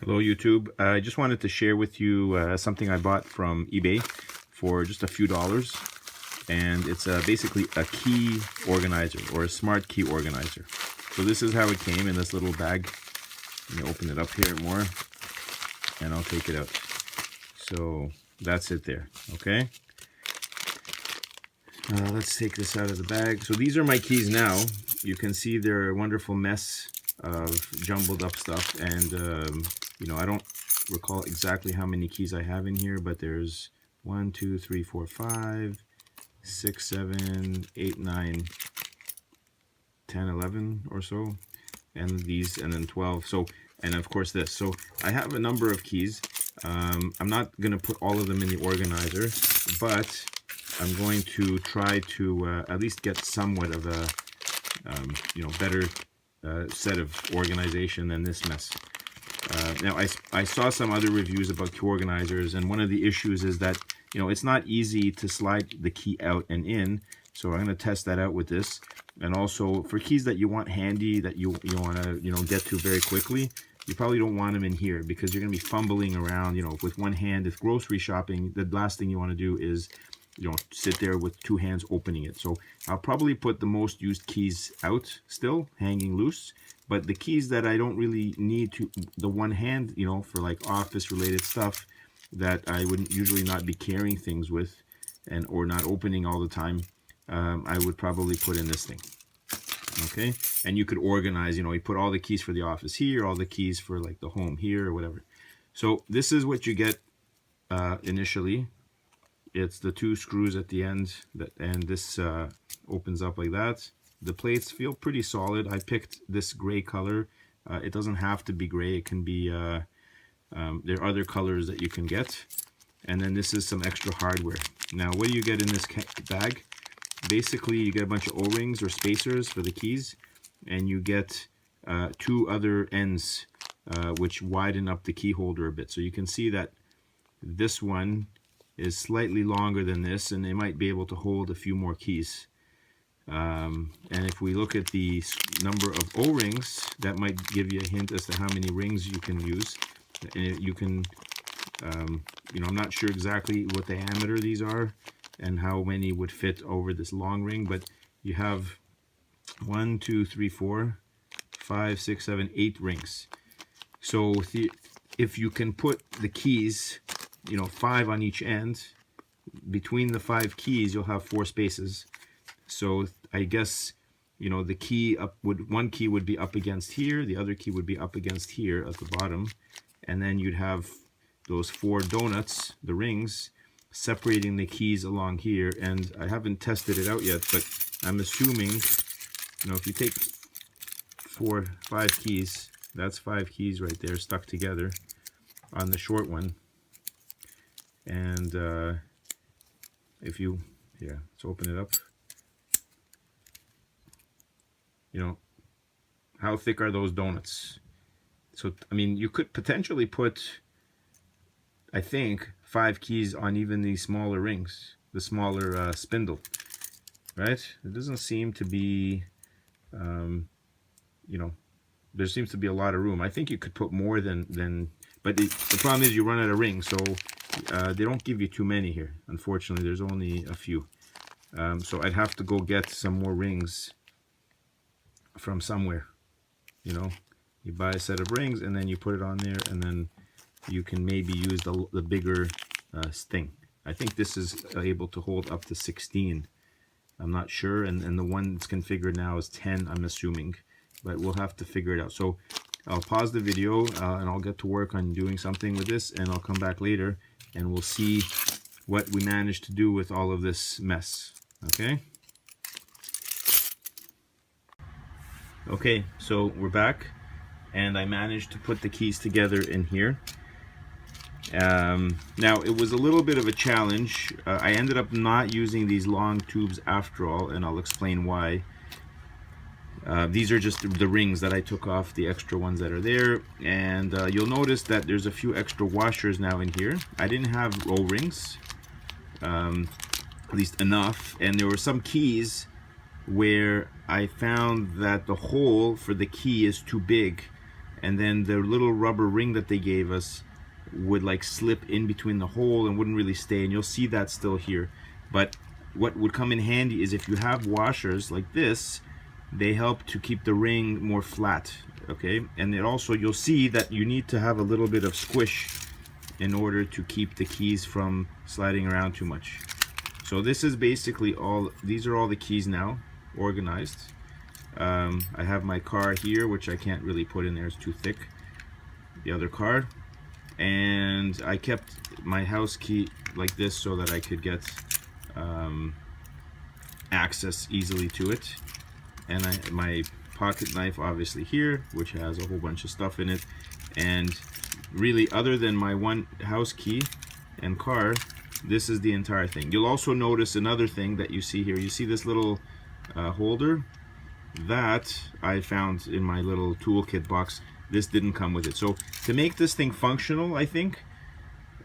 Hello YouTube. I just wanted to share with you something I bought from eBay for just a few dollars, and it's basically a key organizer or a smart key organizer. So this is how it came in this little bag. Let me open it up here more and I'll take it out. So that's it there. Okay, let's take this out of the bag. So these are my keys now. You can see they're a wonderful mess of jumbled up stuff, and you know, I don't recall exactly how many keys I have in here, but there's 1, 2, 3, 4, 5, 6, 7, 8, 9, 10, 11 or so, and these, and then 12. So, and of course this. So I have a number of keys. I'm not going to put all of them in the organizer, but I'm going to try to at least get somewhat of a you know, better set of organization than this mess. Now I saw some other reviews about key organizers, and one of the issues is that, you know, it's not easy to slide the key out and in. So I'm going to test that out with this. And also for keys that you want handy, that you want to, you know, get to very quickly, you probably don't want them in here because you're going to be fumbling around, you know, with one hand. If grocery shopping, the last thing you want to do is, you know, sit there with two hands opening it. So I'll probably put the most used keys out still, hanging loose. But the keys that I don't really need to, the one hand, you know, for like office related stuff that I wouldn't usually not be carrying things with, and or not opening all the time, I would probably put in this thing. Okay, and you could organize, you know, you put all the keys for the office here, all the keys for like the home here or whatever. So this is what you get initially. It's the two screws at the end, and this opens up like that. The plates feel pretty solid. I picked this gray color. It doesn't have to be gray. It can be, there are other colors that you can get. And then this is some extra hardware. Now, what do you get in this bag? Basically, you get a bunch of O-rings or spacers for the keys, and you get two other ends which widen up the key holder a bit. So you can see that this one is slightly longer than this, and they might be able to hold a few more keys. And if we look at the number of O-rings, that might give you a hint as to how many rings you can use. And you can, you know, I'm not sure exactly what diameter these are and how many would fit over this long ring, but you have 1, 2, 3, 4, 5, 6, 7, 8 rings. So if you can put the keys, you know, 5 on each end, between the 5 keys you'll have 4 spaces. So I guess, you know, the key up would, one key would be up against here, the other key would be up against here at the bottom, and then you'd have those 4 donuts, the rings, separating the keys along here. And I haven't tested it out yet, but I'm assuming, you know, if you take 4, 5 keys, that's 5 keys right there stuck together on the short one. And if you, yeah, let's open it up. You know, how thick are those donuts? So, I mean, you could potentially put, I think, 5 keys on even these smaller rings, the smaller spindle, right? It doesn't seem to be, you know, there seems to be a lot of room. I think you could put more than but the problem is you run out of rings, so they don't give you too many here. Unfortunately, there's only a few. So I'd have to go get some more rings from somewhere. You know, you buy a set of rings and then you put it on there, and then you can maybe use the bigger thing. I think this is able to hold up to 16. I'm not sure, and the one that's configured now is 10, I'm assuming, but we'll have to figure it out. So I'll pause the video and I'll get to work on doing something with this, and I'll come back later and we'll see what we managed to do with all of this mess. Okay, so we're back, and I managed to put the keys together in here. Now, it was a little bit of a challenge. I ended up not using these long tubes after all, and I'll explain why. These are just the rings that I took off, the extra ones that are there, and you'll notice that there's a few extra washers now in here. I didn't have O-rings, at least enough, and there were some keys where I found that the hole for the key is too big, and then the little rubber ring that they gave us would like slip in between the hole and wouldn't really stay, and you'll see that still here. But what would come in handy is if you have washers like this, they help to keep the ring more flat, okay? And it also, you'll see that you need to have a little bit of squish in order to keep the keys from sliding around too much. So this is basically all, these are all the keys now, organized. I have my car here, which I can't really put in there, it's too thick, the other car. And I kept my house key like this so that I could get access easily to it. And my pocket knife obviously here, which has a whole bunch of stuff in it. And really, other than my one house key and car, this is the entire thing. You'll also notice another thing that you see here. You see this little holder? That I found in my little toolkit box. This didn't come with it. So to make this thing functional, I think,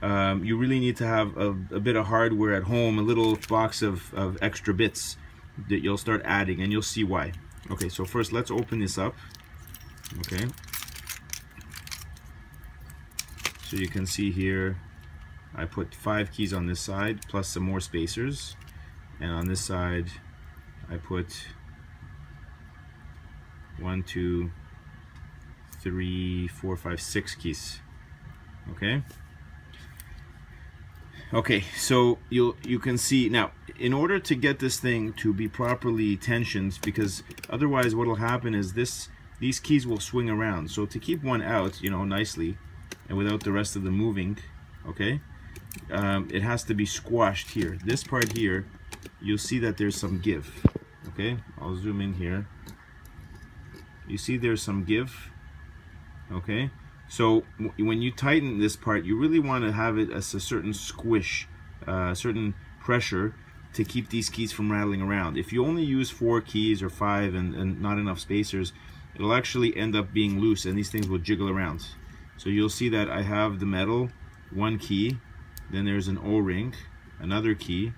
you really need to have a bit of hardware at home, a little box of extra bits that you'll start adding, and you'll see why. Okay, so first let's open this up. Okay. So you can see here, I put 5 keys on this side, plus some more spacers. And on this side, I put 1, 2, 3, 4, 5, 6 keys. Okay. Okay, so you can see now, in order to get this thing to be properly tensioned, because otherwise what will happen is these keys will swing around. So to keep one out, you know, nicely, and without the rest of them moving, okay, it has to be squashed here. This part here, you'll see that there's some give. Okay, I'll zoom in here. You see there's some give. Okay, so when you tighten this part, you really want to have it as a certain squish, certain pressure to keep these keys from rattling around. If you only use 4 keys or 5 and not enough spacers, it'll actually end up being loose and these things will jiggle around. So you'll see that I have the metal, 1 key, then there's an O-ring, another key.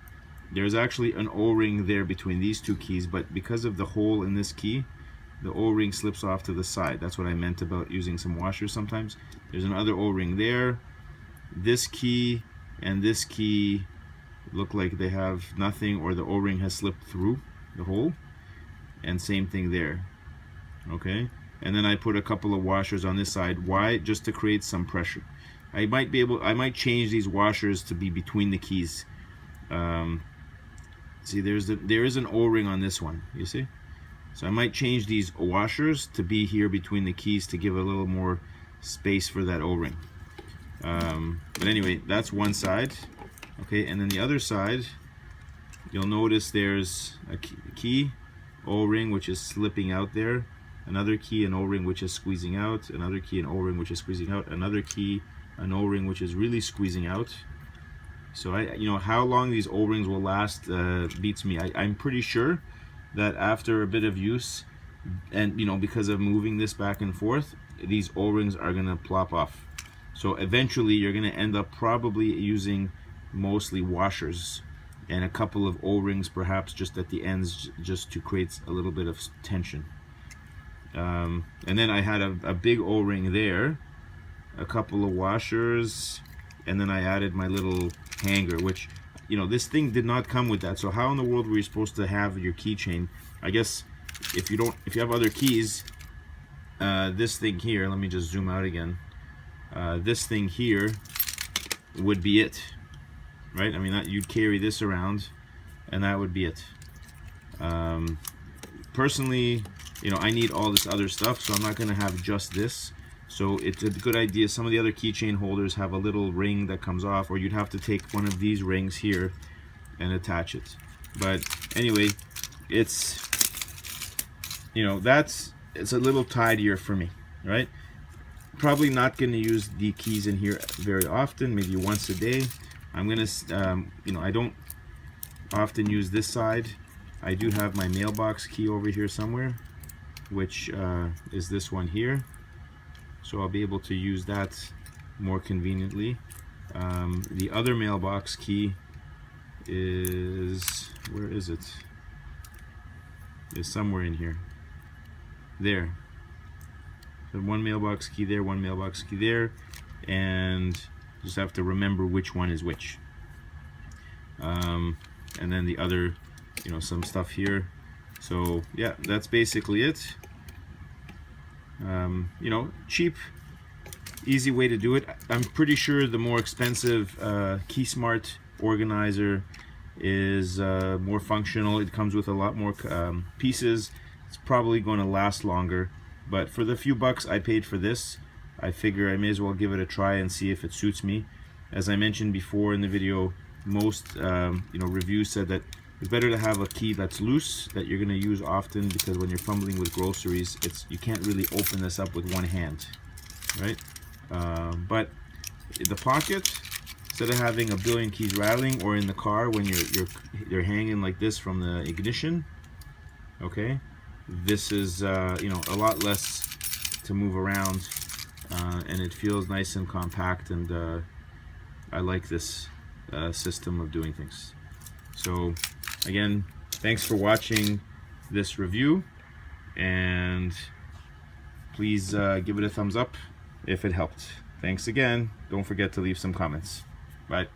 There's actually an O-ring there between these 2 keys, but because of the hole in this key, the O-ring slips off to the side. That's what I meant about using some washers sometimes. There's another O-ring there. This key and this key look like they have nothing, or the O-ring has slipped through the hole. And same thing there. Okay? And then I put a couple of washers on this side. Why? Just to create some pressure. I might change these washers to be between the keys. See, there is an O-ring on this one. You see? So I might change these washers to be here between the keys to give a little more space for that O-ring. But anyway, that's one side. Okay, and then the other side, you'll notice there's a key, O-ring, which is slipping out there. Another key, an O-ring, which is squeezing out. Another key, an O-ring, which is squeezing out. Another key, an O-ring, which is really squeezing out. So you know, how long these O-rings will last beats me. I'm pretty sure that after a bit of use, and you know, because of moving this back and forth, these O-rings are gonna plop off. So eventually you're gonna end up probably using mostly washers and a couple of O-rings perhaps just at the ends, just to create a little bit of tension. And then I had a big O-ring there, a couple of washers, and then I added my little hanger, which, you know, this thing did not come with that. So how in the world were you supposed to have your keychain? I guess if you have other keys, this thing here, let me just zoom out again. This thing here would be it, right? I mean, you'd carry this around and that would be it. Personally, you know, I need all this other stuff, so I'm not going to have just this. So it's a good idea. Some of the other keychain holders have a little ring that comes off, or you'd have to take one of these rings here and attach it. But anyway, it's, you know, it's a little tidier for me, right? Probably not going to use the keys in here very often, maybe once a day. I'm going to, you know, I don't often use this side. I do have my mailbox key over here somewhere, which is this one here. So I'll be able to use that more conveniently. The other mailbox key is, where is it? It's somewhere in here. There. So one mailbox key there, one mailbox key there, and just have to remember which one is which. And then the other, you know, some stuff here. So yeah, that's basically it. You know, cheap, easy way to do it. I'm pretty sure the more expensive KeySmart organizer is more functional. It comes with a lot more pieces. It's probably going to last longer, but for the few bucks I paid for this, I figure I may as well give it a try and see if it suits me. As I mentioned before in the video, most you know, reviews said that it's better to have a key that's loose, that you're going to use often, because when you're fumbling with groceries, you can't really open this up with one hand, right? But the pocket, instead of having a billion keys rattling, or in the car when you're hanging like this from the ignition, okay, this is you know, a lot less to move around, and it feels nice and compact, and I like this system of doing things. So again, thanks for watching this review, and please give it a thumbs up if it helped. Thanks again. Don't forget to leave some comments. Bye.